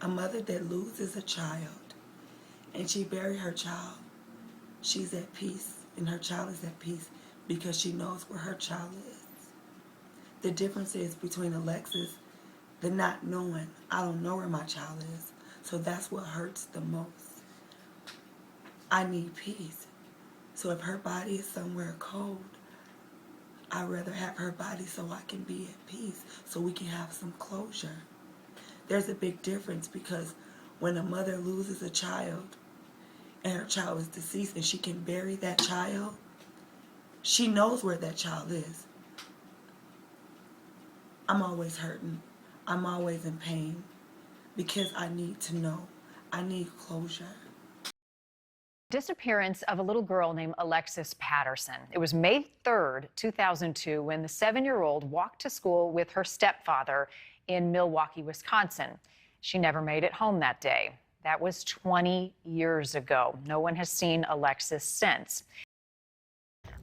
A mother that loses a child and she buries her child, she's at peace, and her child is at peace because she knows where her child is. The difference is between Alexis, the not knowing, I don't know where my child is. So that's what hurts the most. I need peace. So if her body is somewhere cold, I'd rather have her body so I can be at peace, so we can have some closure. There's a big difference because when a mother loses a child and her child is deceased and she can bury that child, she knows where that child is. I'm always hurting. I'm always in pain because I need to know. I need closure. Disappearance of a little girl named Alexis Patterson. It was May 3rd, 2002, when the 7-year-old walked to school with her stepfather in Milwaukee, Wisconsin. She never made it home that day. That was 20 years ago. No one has seen Alexis since.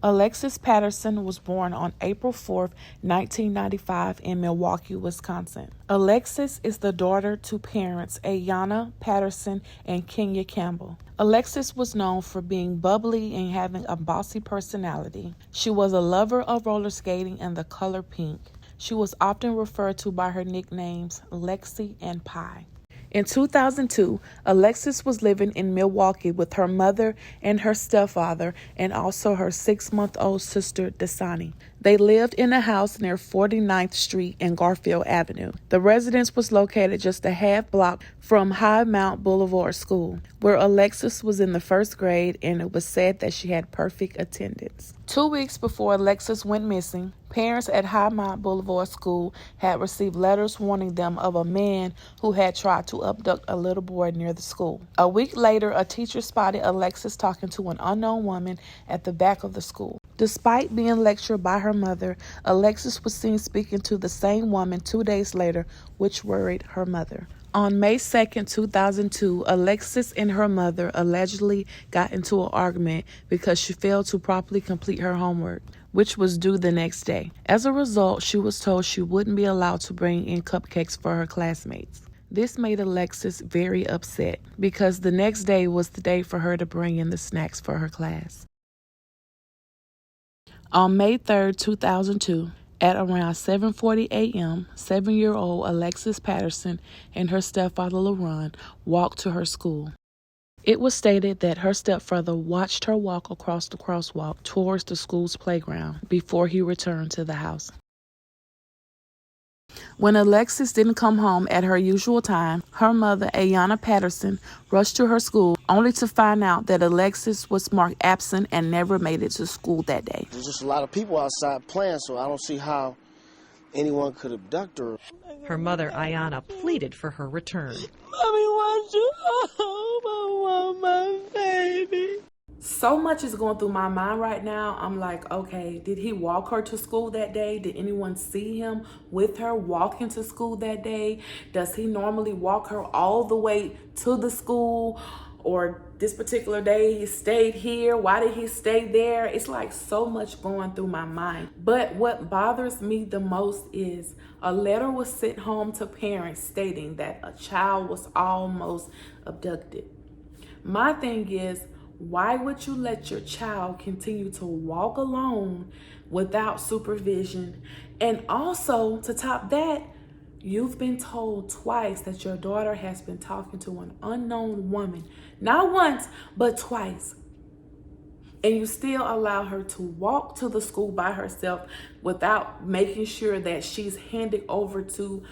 Alexis Patterson was born on April 4th, 1995 in Milwaukee, Wisconsin. Alexis is the daughter to parents Ayanna Patterson and Kenya Campbell. Alexis was known for being bubbly and having a bossy personality. She was a lover of roller skating and the color pink. She was often referred to by her nicknames Lexi and Pie. In 2002, Alexis was living in Milwaukee with her mother and her stepfather and also her 6-month-old sister, Dasani. They lived in a house near 49th Street and Garfield Avenue. The residence was located just a half block from High Mount Boulevard School, where Alexis was in the 1st grade, and it was said that she had perfect attendance. 2 weeks before Alexis went missing, parents at High Mount Boulevard School had received letters warning them of a man who had tried to abduct a little boy near the school. A week later, a teacher spotted Alexis talking to an unknown woman at the back of the school. Despite being lectured by her mother, Alexis was seen speaking to the same woman 2 days later, which worried her mother. On May 2nd, 2002, Alexis and her mother allegedly got into an argument because she failed to properly complete her homework, which was due the next day. As a result, she was told she wouldn't be allowed to bring in cupcakes for her classmates. This made Alexis very upset because the next day was the day for her to bring in the snacks for her class. On May 3rd, 2002, at around 7:40 a.m., 7-year-old Alexis Patterson and her stepfather LaRon walked to her school. It was stated that her stepfather watched her walk across the crosswalk towards the school's playground before he returned to the house. When Alexis didn't come home at her usual time, her mother, Ayanna Patterson, rushed to her school only to find out that Alexis was marked absent and never made it to school that day. There's just a lot of people outside playing, so I don't see how anyone could abduct her. Her mother, Ayanna, pleaded for her return. Mommy wants you home. I want my baby. So much is going through my mind right now. I'm like, okay, did he walk her to school that day? Did anyone see him with her walking to school that day? Does he normally walk her all the way to the school? Or this particular day he stayed here? Why did he stay there? It's like so much going through my mind. But what bothers me the most is a letter was sent home to parents stating that a child was almost abducted. My thing is, why would you let your child continue to walk alone without supervision? And also, to top that, you've been told twice that your daughter has been talking to an unknown woman. Not once, but twice. And you still allow her to walk to the school by herself without making sure that she's handed over to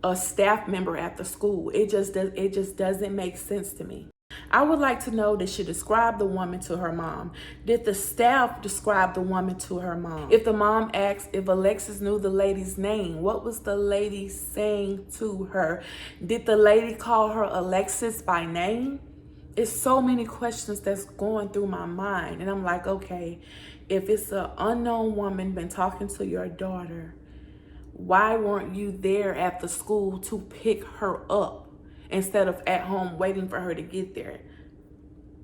a staff member at the school. It just doesn't make sense to me. I would like to know, did she describe the woman to her mom? Did the staff describe the woman to her mom? If the mom asked if Alexis knew the lady's name, what was the lady saying to her? Did the lady call her Alexis by name? It's so many questions that's going through my mind. And I'm like, okay, if it's an unknown woman been talking to your daughter, why weren't you there at the school to pick her up instead of at home waiting for her to get there?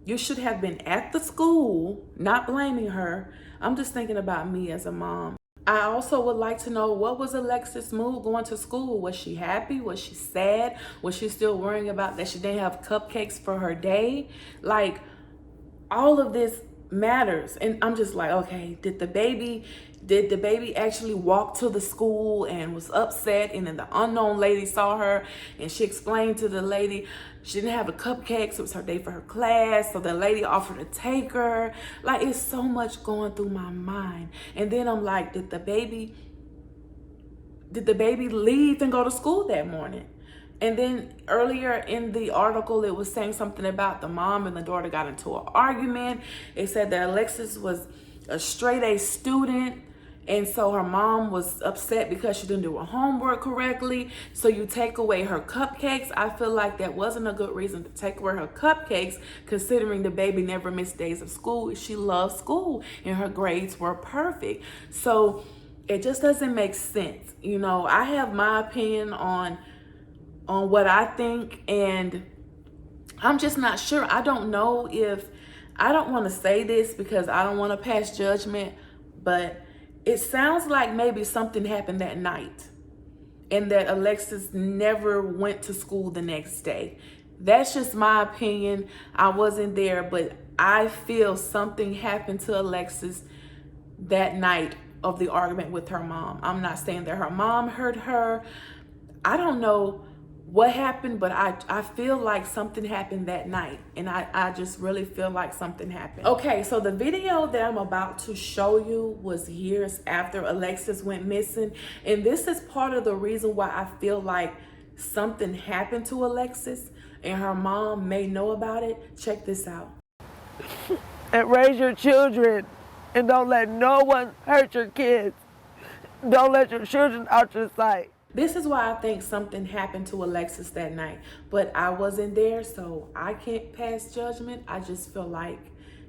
You should have been at the school, not blaming her. I'm just thinking about me as a mom. I also would like to know, what was Alexis' mood going to school? Was she happy? Was she sad? Was she still worrying about that she didn't have cupcakes for her day? Like, all of this matters. And I'm just like, okay, did the baby actually walk to the school and was upset, and then the unknown lady saw her and she explained to the lady she didn't have the cupcakes, it was her day for her class, so the lady offered to take her? Like, it's so much going through my mind. And then I'm like, did the baby leave and go to school that morning? And then earlier in the article, it was saying something about the mom and the daughter got into an argument. It said that Alexis was a straight A student, and so her mom was upset because she didn't do her homework correctly. So you take away her cupcakes. I feel like that wasn't a good reason to take away her cupcakes, considering the baby never missed days of school. She loved school and her grades were perfect. So it just doesn't make sense. You know, I have my opinion on what I think, and I'm just not sure. I don't know if, I don't want to say this because I don't want to pass judgment, but it sounds like maybe something happened that night and that Alexis never went to school the next day. That's just my opinion. I wasn't there, but I feel something happened to Alexis that night of the argument with her mom. I'm not saying that her mom hurt her. I don't know what happened, but I feel like something happened that night, and I just really feel like something happened. Okay, so the video that I'm about to show you was years after Alexis went missing, and this is part of the reason why I feel like something happened to Alexis and her mom may know about it. Check this out. And raise your children, and don't let no one hurt your kids. Don't let your children out your sight. This is why I think something happened to Alexis that night, but I wasn't there, so I can't pass judgment. I just feel like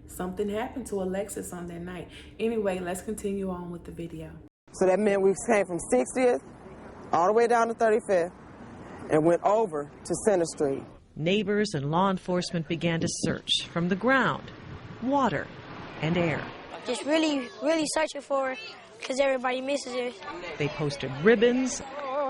something happened to Alexis on that night. Anyway, let's continue on with the video. So that meant we came from 60th all the way down to 35th and went over to Center Street. Neighbors and law enforcement began to search from the ground, water, and air. Just really searching for her because everybody misses her. They posted ribbons,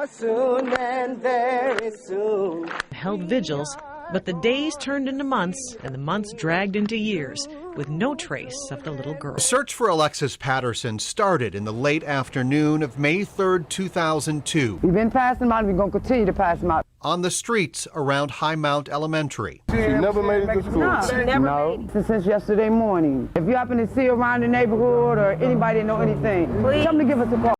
Soon and very soon. held vigils, but the days turned into months and the months dragged into years with no trace of the little girl. The search for Alexis Patterson started in the late afternoon of May 3rd, 2002. We've been passing them out, we're going to continue to pass them out. On the streets around High Mount Elementary. She never made it to school. No, since yesterday morning. If you happen to see her around the neighborhood or anybody that know anything, tell them to give us a call.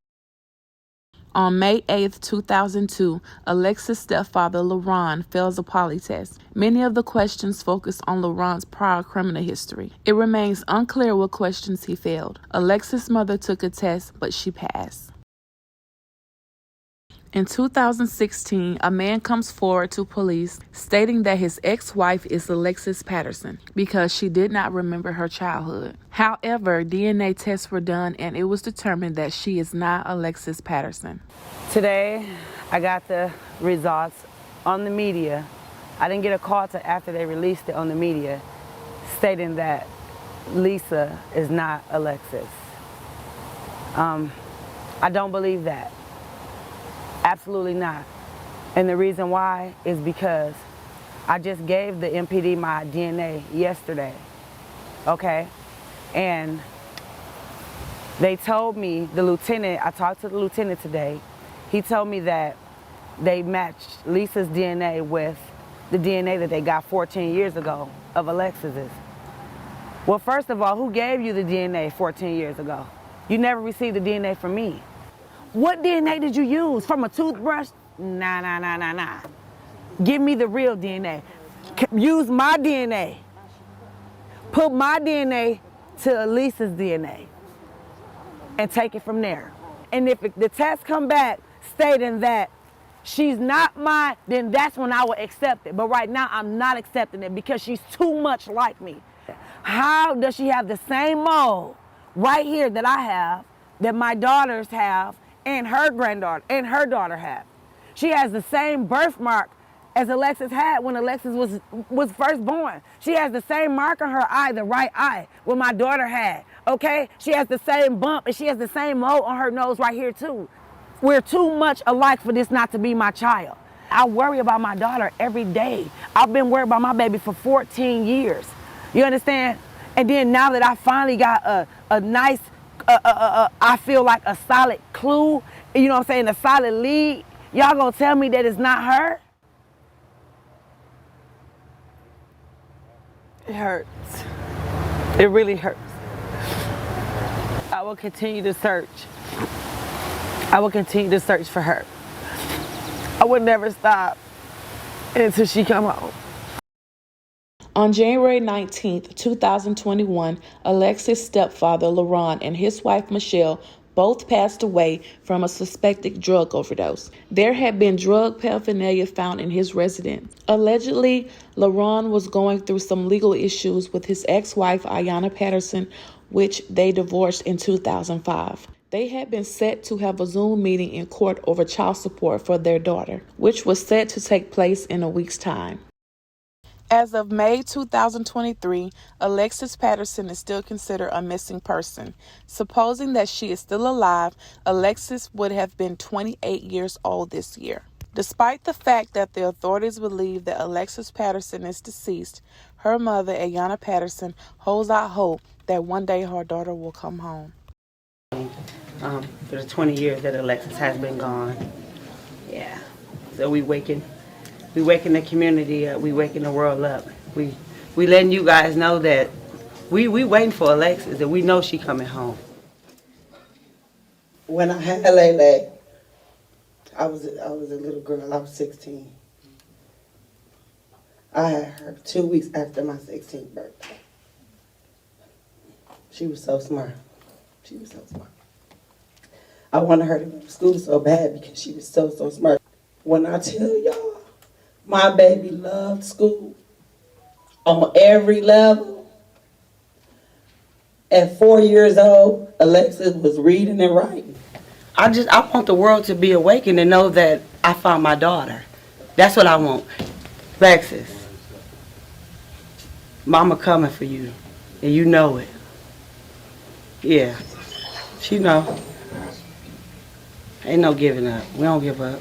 On May 8th, 2002, Alexis' stepfather, LaRon, fails a poly test. Many of the questions focus on LaRon's prior criminal history. It remains unclear what questions he failed. Alexis' mother took a test, but she passed. In 2016, a man comes forward to police stating that his ex-wife is Alexis Patterson because she did not remember her childhood. However, DNA tests were done and it was determined that she is not Alexis Patterson. Today, I got the results on the media. I didn't get a call till after they released it on the media stating that Lisa is not Alexis. I don't believe that. Absolutely not. And the reason why is because I just gave the MPD my DNA yesterday, okay? And they told me, the lieutenant, I talked to the lieutenant today, he told me that they matched Lisa's DNA with the DNA that they got 14 years ago of Alexis's. Well, first of all, who gave you the DNA 14 years ago? You never received the DNA from me. What DNA did you use? From a toothbrush? Nah. Give me the real DNA. Use my DNA. Put my DNA to Lisa's DNA and take it from there. And if the test come back stating that she's not mine, then that's when I will accept it. But right now, I'm not accepting it because she's too much like me. How does she have the same mole right here that I have, that my daughters have, and her granddaughter and her daughter have? She has the same birthmark as Alexis had when Alexis was first born. She has the same mark on her eye, the right eye, what my daughter had, okay? She has the same bump and she has the same mole on her nose right here too. We're too much alike for this not to be my child. I worry about my daughter every day. I've been worried about my baby for 14 years. You understand? And then now that I finally got a nice, I feel like a solid clue, you know what I'm saying, a solid lead, y'all gonna tell me that it's not her? It hurts. It really hurts. I will continue to search. I will continue to search for her. I would never stop until she come home. On January 19th, 2021, Alexis' stepfather, LaRon, and his wife, Michelle, both passed away from a suspected drug overdose. There had been drug paraphernalia found in his residence. Allegedly, LaRon was going through some legal issues with his ex-wife, Alexis Patterson, which they divorced in 2005. They had been set to have a Zoom meeting in court over child support for their daughter, which was set to take place in a week's time. As of May 2023, Alexis Patterson is still considered a missing person. Supposing that she is still alive, Alexis would have been 28 years old this year. Despite the fact that the authorities believe that Alexis Patterson is deceased, her mother, Alexis Patterson, holds out hope that one day her daughter will come home. For the 20 years that Alexis has been gone. Yeah. So we waking the community up. We waking the world up. We letting you guys know that we waiting for Alexis, that we know she coming home. When I had Lele, I was a little girl. I was 16. I had her 2 weeks after my 16th birthday. She was so smart. She was so smart. I wanted her to go to school so bad because she was so smart. When I tell y'all, my baby loved school on every level. At 4 years old, Alexis was reading and writing. I want the world to be awakened and know that I found my daughter. That's what I want. Alexis, Mama coming for you, and you know it. Yeah, she know. Ain't no giving up. We don't give up.